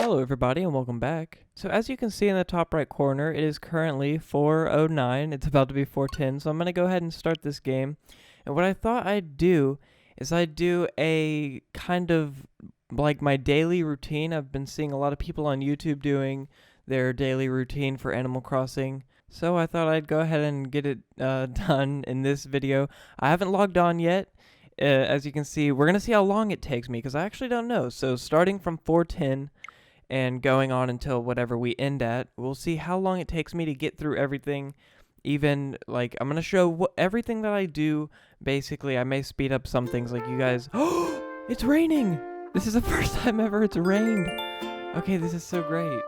Hello everybody and welcome back. So as you can see in the top right corner, it is currently 4:09. It's about to be 4:10, so I'm going to go ahead and start this game. And what I thought I'd do is I'd do a kind of like my daily routine. I've been seeing a lot of people on YouTube doing their daily routine for Animal Crossing. So I thought I'd go ahead and get it done in this video. I haven't logged on yet. As you can see, we're going to see how long it takes me because I actually don't know. So starting from 4:10 and going on until whatever we end at, we'll see how long it takes me to get through everything. Even, like, I'm going to show everything that I do. Basically, I may speed up some things like you guys. Oh, it's raining! This is the first time ever it's rained. Okay, this is so great.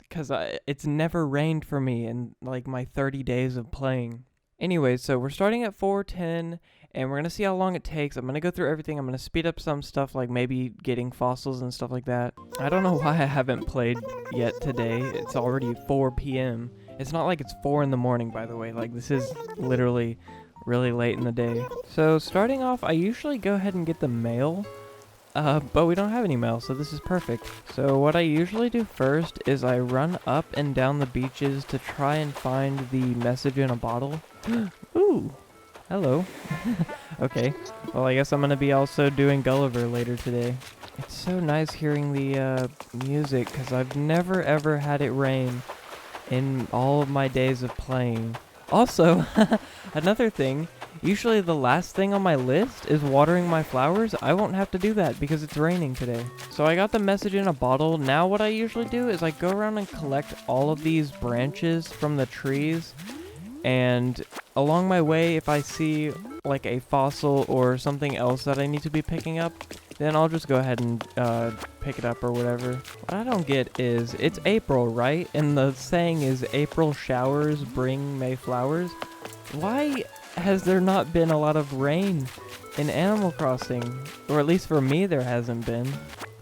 Because it's never rained for me in, like, my 30 days of playing. Anyway, so we're starting at 4:10, and we're going to see how long it takes. I'm going to go through everything. I'm going to speed up some stuff, like maybe getting fossils and stuff like that. I don't know why I haven't played yet today. It's already 4 p.m. It's not like it's 4 in the morning, by the way. Like, this is literally really late in the day. So, starting off, I usually go ahead and get the mail. But we don't have any mail, so this is perfect. So what I usually do first is I run up and down the beaches to try and find the message in a bottle. Ooh, hello. Okay, well I guess I'm gonna be also doing Gulliver later today. It's so nice hearing the music, because I've never ever had it rain in all of my days of playing. Also, another thing, usually the last thing on my list is watering my flowers. I won't have to do that because it's raining today. So I got the message in a bottle. Now what I usually do is I go around and collect all of these branches from the trees. And along my way, if I see like a fossil or something else that I need to be picking up, then I'll just go ahead and pick it up or whatever. What I don't get is, it's April, right? And the saying is, April showers bring May flowers. Why has there not been a lot of rain in Animal Crossing? Or at least for me, there hasn't been.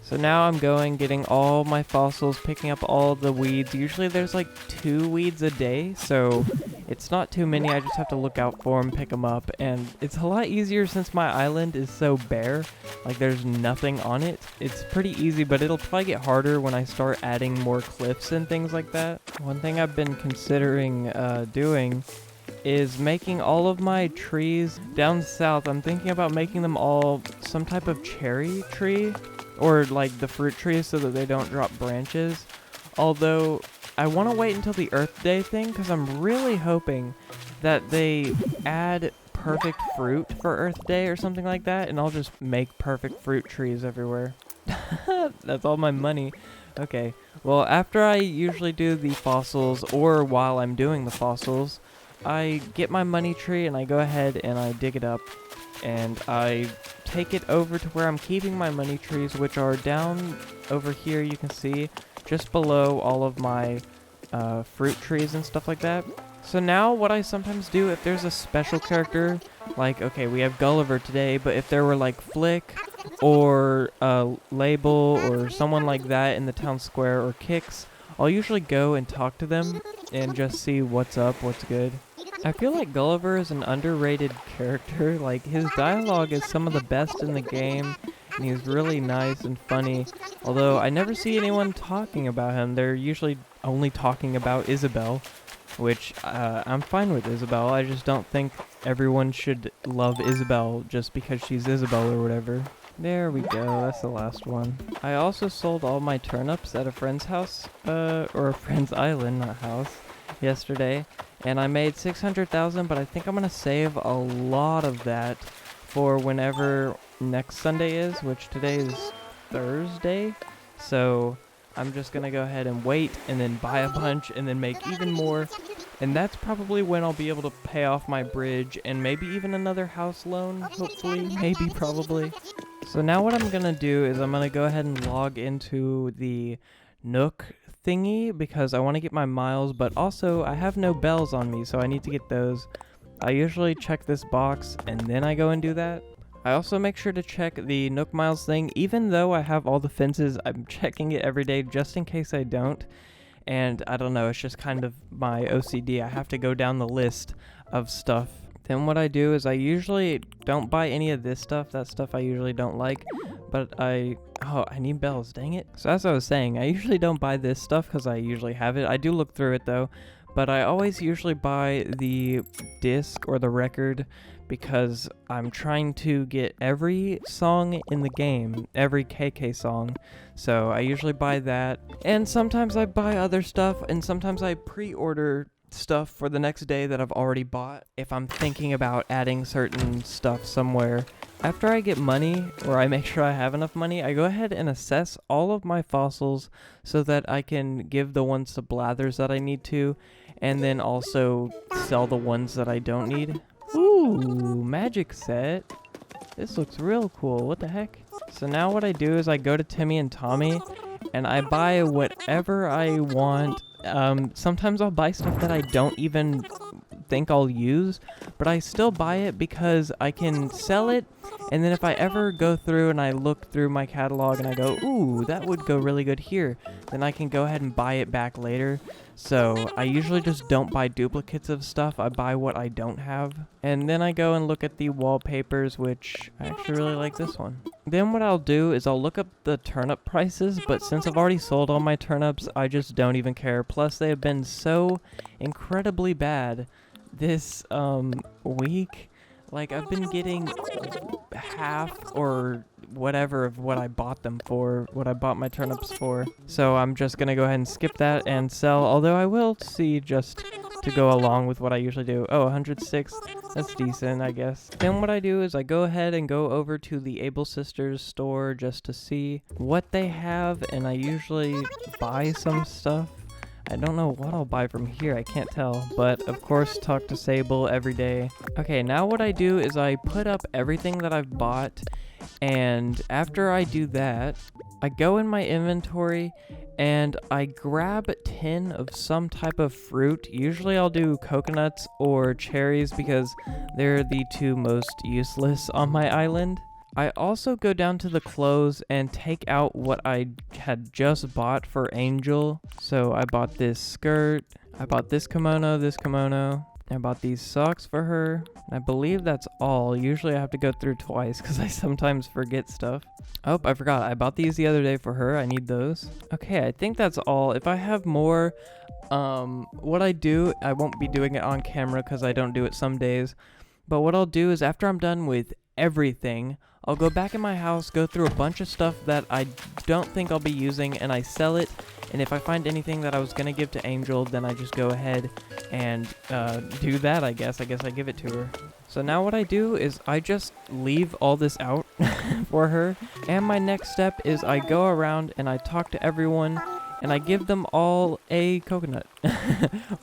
So now I'm getting all my fossils, picking up all the weeds. Usually there's like 2 weeds a day, so it's not too many. I just have to look out for them, pick them up, and it's a lot easier since my island is so bare. Like, there's nothing on it. It's pretty easy, but it'll probably get harder when I start adding more cliffs and things like that. One thing I've been considering doing is making all of my trees down south. I'm thinking about making them all some type of cherry tree, or like the fruit trees, so that they don't drop branches. Although I want to wait until the Earth Day thing, because I'm really hoping that they add perfect fruit for Earth Day or something like that, and I'll just make perfect fruit trees everywhere. That's all my money. Okay, well, after I usually do the fossils, or while I'm doing the fossils, I get my money tree and I go ahead and I dig it up, and I take it over to where I'm keeping my money trees, which are down over here. You can see just below all of my fruit trees and stuff like that. So now what I sometimes do, if there's a special character, like, okay, we have Gulliver today, but if there were like Flick or Label or someone like that in the town square, or Kix, I'll usually go and talk to them and just see what's up, what's good. I feel like Gulliver is an underrated character. Like, his dialogue is some of the best in the game, and he's really nice and funny. Although I never see anyone talking about him. They're usually only talking about Isabelle, which I'm fine with Isabelle. I just don't think everyone should love Isabelle just because she's Isabelle or whatever. There we go, that's the last one. I also sold all my turnips at a friend's house, or a friend's island, not house, yesterday. And I made 600,000, but I think I'm going to save a lot of that for whenever next Sunday is, which today is Thursday. So I'm just going to go ahead and wait and then buy a bunch and then make even more. And that's probably when I'll be able to pay off my bridge and maybe even another house loan, hopefully, maybe, probably. So now what I'm going to do is I'm going to go ahead and log into the Nook thingy because I want to get my miles, but also I have no bells on me, so I need to get those. I usually check this box and then I go and do that. I also make sure to check the Nook Miles thing. Even though I have all the fences, I'm checking it every day just in case I don't. And I don't know, it's just kind of my OCD. I have to go down the list of stuff Then what I do is I usually don't buy any of this stuff. That stuff I usually don't like. But I need bells, dang it. So as I was saying, I usually don't buy this stuff because I usually have it. I do look through it though. But I always usually buy the disc or the record because I'm trying to get every song in the game, every KK song. So I usually buy that. And sometimes I buy other stuff, and sometimes I pre-order stuff for the next day that I've already bought if I'm thinking about adding certain stuff somewhere. After I get money, or I make sure I have enough money, I go ahead and assess all of my fossils so that I can give the ones to Blathers that I need to, and then also sell the ones that I don't need. Ooh, magic set. This looks real cool. What the heck? So now what I do is I go to Timmy and Tommy, and I buy whatever I want. Sometimes I'll buy stuff that I don't even think I'll use, but I still buy it because I can sell it, and then if I ever go through and I look through my catalog and I go, ooh, that would go really good here, then I can go ahead and buy it back later. So I usually just don't buy duplicates of stuff. I buy what I don't have, and then I go and look at the wallpapers, which I actually really like this one. Then what I'll do is I'll look up the turnip prices, but since I've already sold all my turnips, I just don't even care. Plus they have been so incredibly bad this week. Like, I've been getting half or whatever of what I bought them for, what I bought my turnips for. So I'm just gonna go ahead and skip that and sell, although I will see just to go along with what I usually do. Oh, 106, that's decent, I guess. Then what I do is I go ahead and go over to the Able Sisters store just to see what they have, and I usually buy some stuff. I don't know what I'll buy from here, I can't tell, but of course talk to Sable every day. Okay, now what I do is I put up everything that I've bought, and after I do that, I go in my inventory and I grab 10 of some type of fruit. Usually I'll do coconuts or cherries because they're the two most useless on my island. I also go down to the clothes and take out what I had just bought for Angel. So I bought this skirt, I bought this kimono, I bought these socks for her. I believe that's all. Usually I have to go through twice because I sometimes forget stuff. Oh, I forgot. I bought these the other day for her. I need those. Okay, I think that's all. If I have more, what I do, I won't be doing it on camera because I don't do it some days. But what I'll do is after I'm done with everything, I'll go back in my house, go through a bunch of stuff that I don't think I'll be using, and I sell it. And if I find anything that I was going to give to Angel, then I just go ahead and do that, I guess. I give it to her. So now what I do is I just leave all this out for her. And my next step is I go around and I talk to everyone, and I give them all a coconut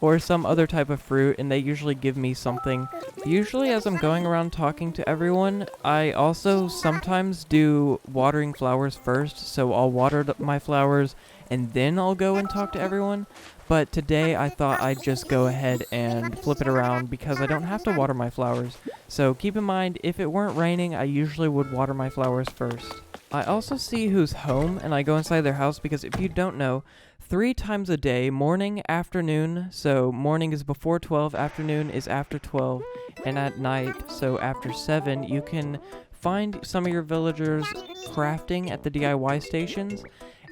or some other type of fruit, and they usually give me something. Usually as I'm going around talking to everyone, I also sometimes do watering flowers first, so I'll water my flowers and then I'll go and talk to everyone. But today I thought I'd just go ahead and flip it around because I don't have to water my flowers. So keep in mind, if it weren't raining, I usually would water my flowers first. I also see who's home, and I go inside their house because if you don't know, 3 times a day, morning, afternoon, so morning is before 12, afternoon is after 12, and at night, so after 7, you can find some of your villagers crafting at the DIY stations,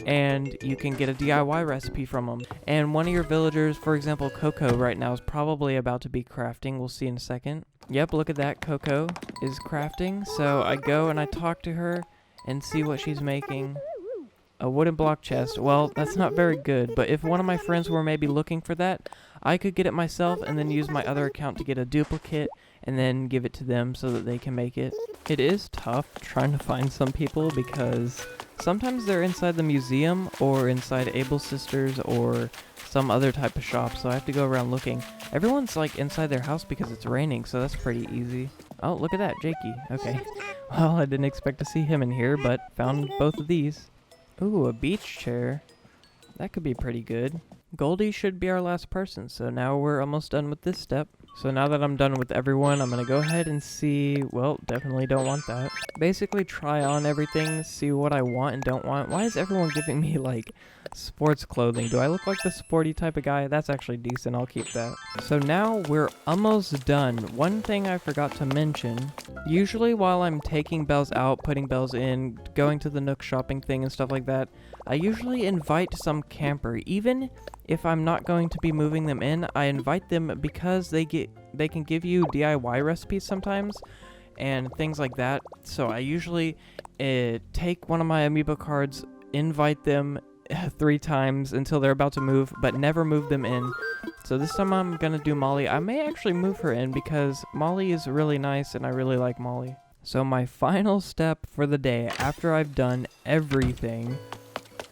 and you can get a DIY recipe from them. And one of your villagers, for example, Coco right now is probably about to be crafting. We'll see in a second. Yep, look at that. Coco is crafting. So I go and I talk to her and see what she's making. A wooden block chest. Well, that's not very good, but if one of my friends were maybe looking for that, I could get it myself and then use my other account to get a duplicate and then give it to them so that they can make it. It is tough trying to find some people because sometimes they're inside the museum or inside Able Sisters or some other type of shop, so I have to go around looking. Everyone's like inside their house because it's raining, so that's pretty easy. Oh, look at that, Jakey. Okay. Well, I didn't expect to see him in here, but found both of these. Ooh, a beach chair. That could be pretty good. Goldie should be our last person, so now we're almost done with this step. So now that I'm done with everyone, I'm going to go ahead and see, well, definitely don't want that. Basically try on everything, see what I want and don't want. Why is everyone giving me like Sports clothing. Do I look like the sporty type of guy? That's actually decent. I'll keep that. So now we're almost done. One thing I forgot to mention. Usually while I'm taking bells out, putting bells in, going to the Nook shopping thing and stuff like that, I usually invite some camper. Even if I'm not going to be moving them in, I invite them because they can give you DIY recipes sometimes and things like that. So I usually take one of my amiibo cards, invite them 3 times until they're about to move, but never move them in. So this time I'm gonna do Molly. I may actually move her in because Molly is really nice and I really like Molly. So my final step for the day after I've done everything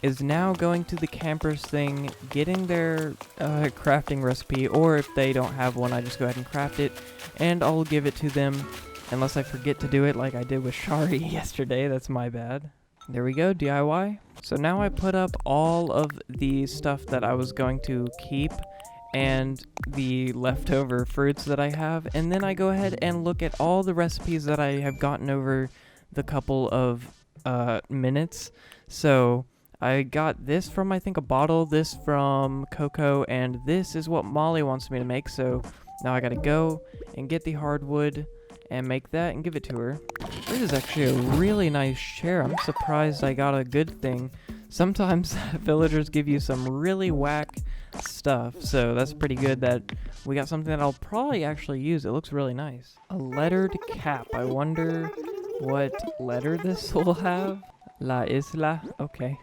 is now going to the campers thing, getting their crafting recipe, or if they don't have one, I just go ahead and craft it and I'll give it to them unless I forget to do it like I did with Shari yesterday. That's my bad. There we go, DIY. So now I put up all of the stuff that I was going to keep and the leftover fruits that I have, and then I go ahead and look at all the recipes that I have gotten over the couple of minutes. So I got this from, I think, a bottle, this from Coco, and this is what Molly wants me to make. So now I gotta go and get the hardwood and make that and give it to her. This is actually a really nice chair. I'm surprised I got a good thing. Sometimes villagers give you some really whack stuff, so that's pretty good that we got something that I'll probably actually use. It looks really nice. A lettered cap. I wonder what letter this will have. La Isla. Okay.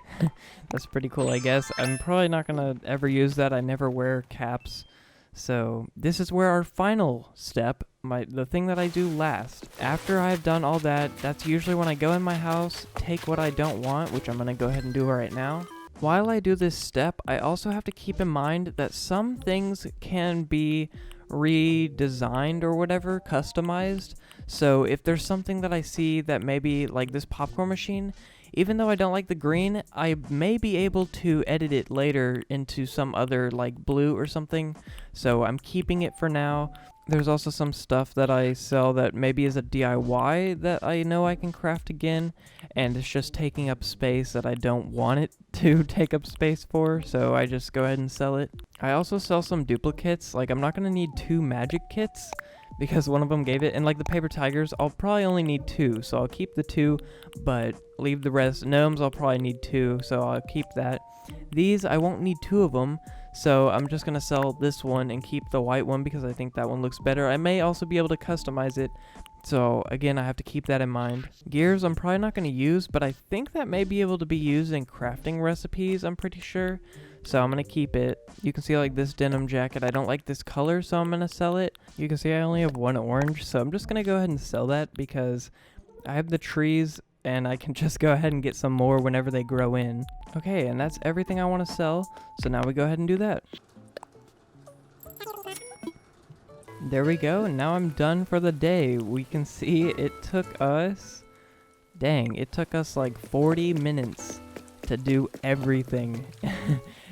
That's pretty cool, I guess. I'm probably not gonna ever use that. I never wear caps. So this is where our final step, the thing that I do last. After I've done all that, that's usually when I go in my house, take what I don't want, which I'm going to go ahead and do right now. While I do this step, I also have to keep in mind that some things can be redesigned or whatever, customized. So if there's something that I see that maybe like this popcorn machine, even though I don't like the green, I may be able to edit it later into some other like blue or something. So I'm keeping it for now. There's also some stuff that I sell that maybe is a DIY that I know I can craft again, and it's just taking up space that I don't want it to take up space for, so I just go ahead and sell it. I also sell some duplicates. Like, I'm not going to need 2 magic kits because one of them gave it, and like the paper tigers, I'll probably only need 2, so I'll keep the 2, but leave the rest. Gnomes, I'll probably need 2, so I'll keep that. These, I won't need 2 of them, so I'm just going to sell this one and keep the white one because I think that one looks better. I may also be able to customize it, so again, I have to keep that in mind. Gears, I'm probably not going to use, but I think that may be able to be used in crafting recipes, I'm pretty sure. So I'm going to keep it. You can see like this denim jacket. I don't like this color, so I'm going to sell it. You can see I only have 1 orange, so I'm just going to go ahead and sell that because I have the trees and I can just go ahead and get some more whenever they grow in. Okay, and that's everything I want to sell. So now we go ahead and do that. There we go, and now I'm done for the day. We can see it took us, it took us like 40 minutes to do everything.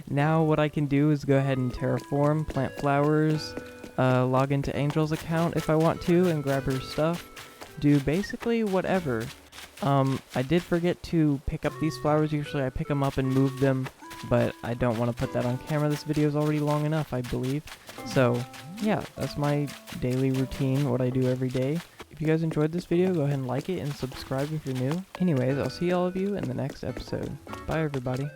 Now what I can do is go ahead and terraform, plant flowers, log into Angel's account if I want to and grab her stuff, do basically whatever. I did forget to pick up these flowers. Usually I pick them up and move them, but I don't want to put that on camera. This video is already long enough, I believe. So yeah, that's my daily routine, what I do every day. If you guys enjoyed this video, go ahead and like it and subscribe if you're new. Anyways, I'll see all of you in the next episode. Bye everybody.